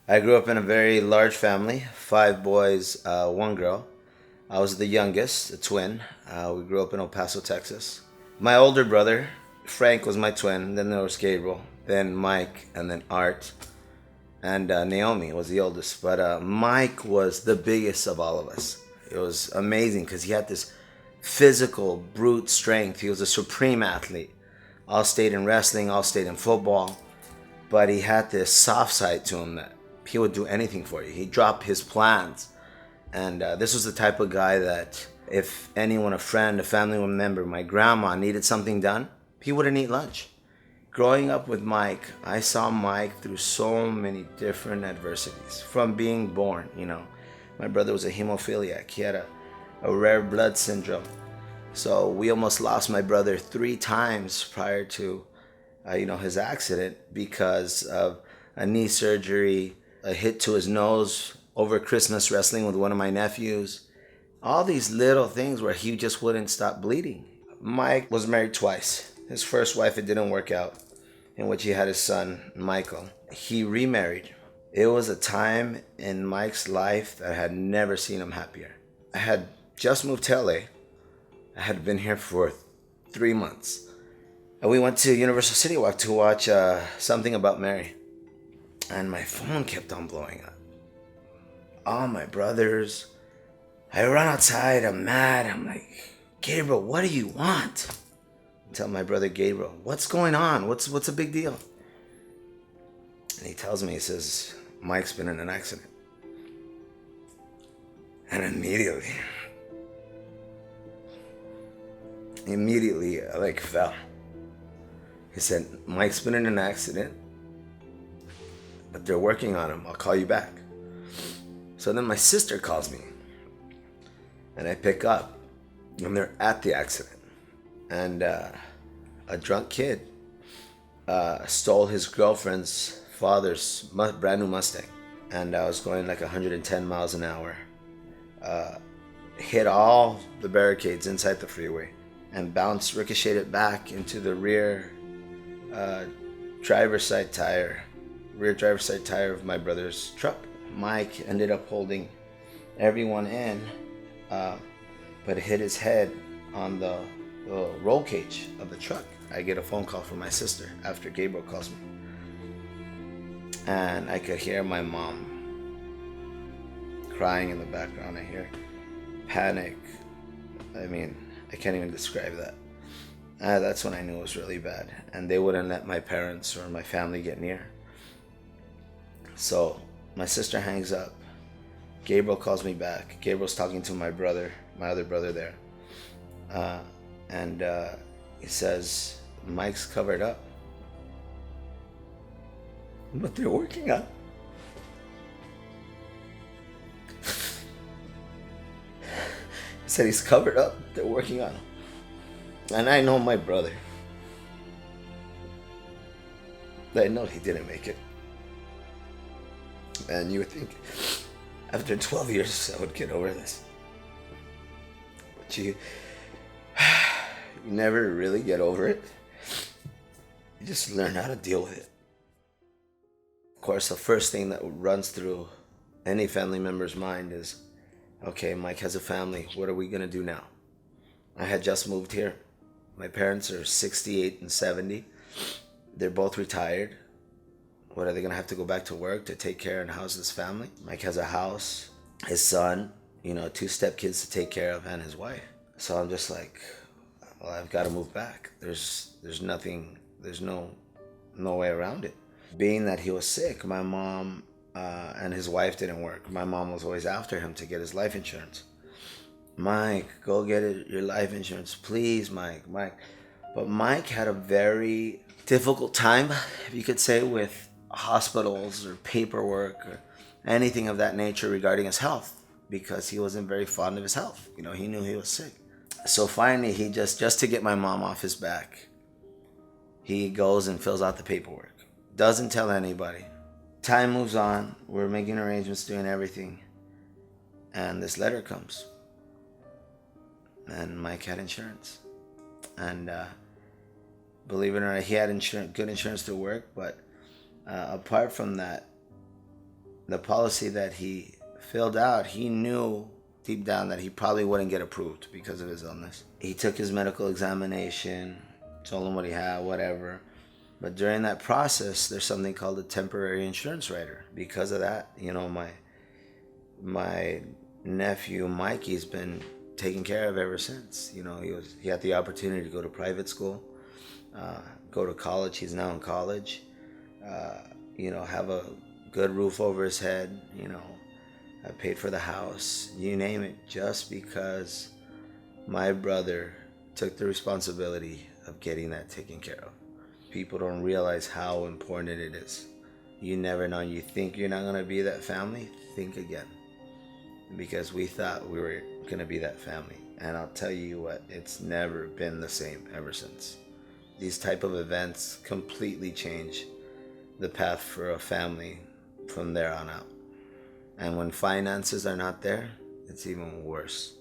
I grew up in a very large family, five boys, one girl. I was the youngest, a twin. We grew up in El Paso, Texas. My older brother, Frank, was my twin. Then there was Gabriel, then Mike, and then Art. And Naomi was the oldest. But Mike was the biggest of all of us. It was amazing because he had this physical, brute strength. He was a supreme athlete. All stayed in wrestling, all stayed in football. But he had this soft side to him that he would do anything for you. He dropped his plans. And this was the type of guy that if anyone, a friend, a family member, my grandma needed something done, he wouldn't eat lunch. Growing up with Mike, I saw Mike through so many different adversities. From being born, my brother was a hemophiliac. He had a rare blood syndrome. So we almost lost my brother 3 times prior to, his accident because of a knee surgery, a hit to his nose over Christmas wrestling with one of my nephews. All these little things where he just wouldn't stop bleeding. Mike was married twice. His first wife, it didn't work out, in which he had his son, Michael. He remarried. It was a time in Mike's life that I had never seen him happier. I had just moved to LA. I had been here for 3 months. And we went to Universal City Walk to watch Something About Mary. And my phone kept on blowing up. All my brothers. I run outside, I'm mad. I'm like, Gabriel, what do you want? I tell my brother Gabriel, what's going on? What's a big deal? And he tells me, he says, Mike's been in an accident. And immediately I fell. He said, Mike's been in an accident, but they're working on him. I'll call you back. So then my sister calls me, and I pick up, and they're at the accident. And a drunk kid stole his girlfriend's father's brand new Mustang. And I was going 110 miles an hour. Hit all the barricades inside the freeway and ricocheted back into the rear driver's side tire of my brother's truck. Mike ended up holding everyone in, but hit his head on the roll cage of the truck. I get a phone call from my sister after Gabriel calls me. And I could hear my mom crying in the background. I hear panic. I can't even describe that. That's when I knew it was really bad. And they wouldn't let my parents or my family get near. So my sister hangs up. Gabriel calls me back. Gabriel's talking to my brother, my other brother there. And he says, Mike's covered up. But they're working on it. He said he's covered up. They're working on him. And I know my brother. I know he didn't make it. And you would think after 12 years I would get over this. But you never really get over it. You just learn how to deal with it. Of course, the first thing that runs through any family member's mind is, okay, Mike has a family. What are we going to do now? I had just moved here. My parents are 68 and 70. They're both retired. What, are they going to have to go back to work to take care and house this family? Mike has a house, his son, 2 stepkids to take care of, and his wife. So I'm just like, well, I've got to move back. There's no way around it. Being that he was sick, my mom and his wife didn't work. My mom was always after him to get his life insurance. Mike, go get your life insurance, please, Mike. But Mike had a very difficult time, if you could say, with hospitals or paperwork or anything of that nature regarding his health, because he wasn't very fond of his health. He knew he was sick. So finally, he just to get my mom off his back, he goes and fills out the paperwork. Doesn't tell anybody. Time moves on. We're making arrangements, doing everything. And this letter comes. And Mike had insurance. And believe it or not, he had good insurance to work. But apart from that, the policy that he filled out, he knew deep down that he probably wouldn't get approved because of his illness. He took his medical examination, told him what he had, whatever. But during that process, there's something called a temporary insurance rider. Because of that, my nephew Mikey's been taken care of ever since. He had the opportunity to go to private school, go to college. He's now in college. Have a good roof over his head. I paid for the house, you name it, just because my brother took the responsibility of getting that taken care of. People don't realize how important it is. You never know. You think you're not going to be that family? Think again. Because we thought we were going to be that family. And I'll tell you what, it's never been the same ever since. These type of events completely change the path for a family from there on out. And when finances are not there, it's even worse.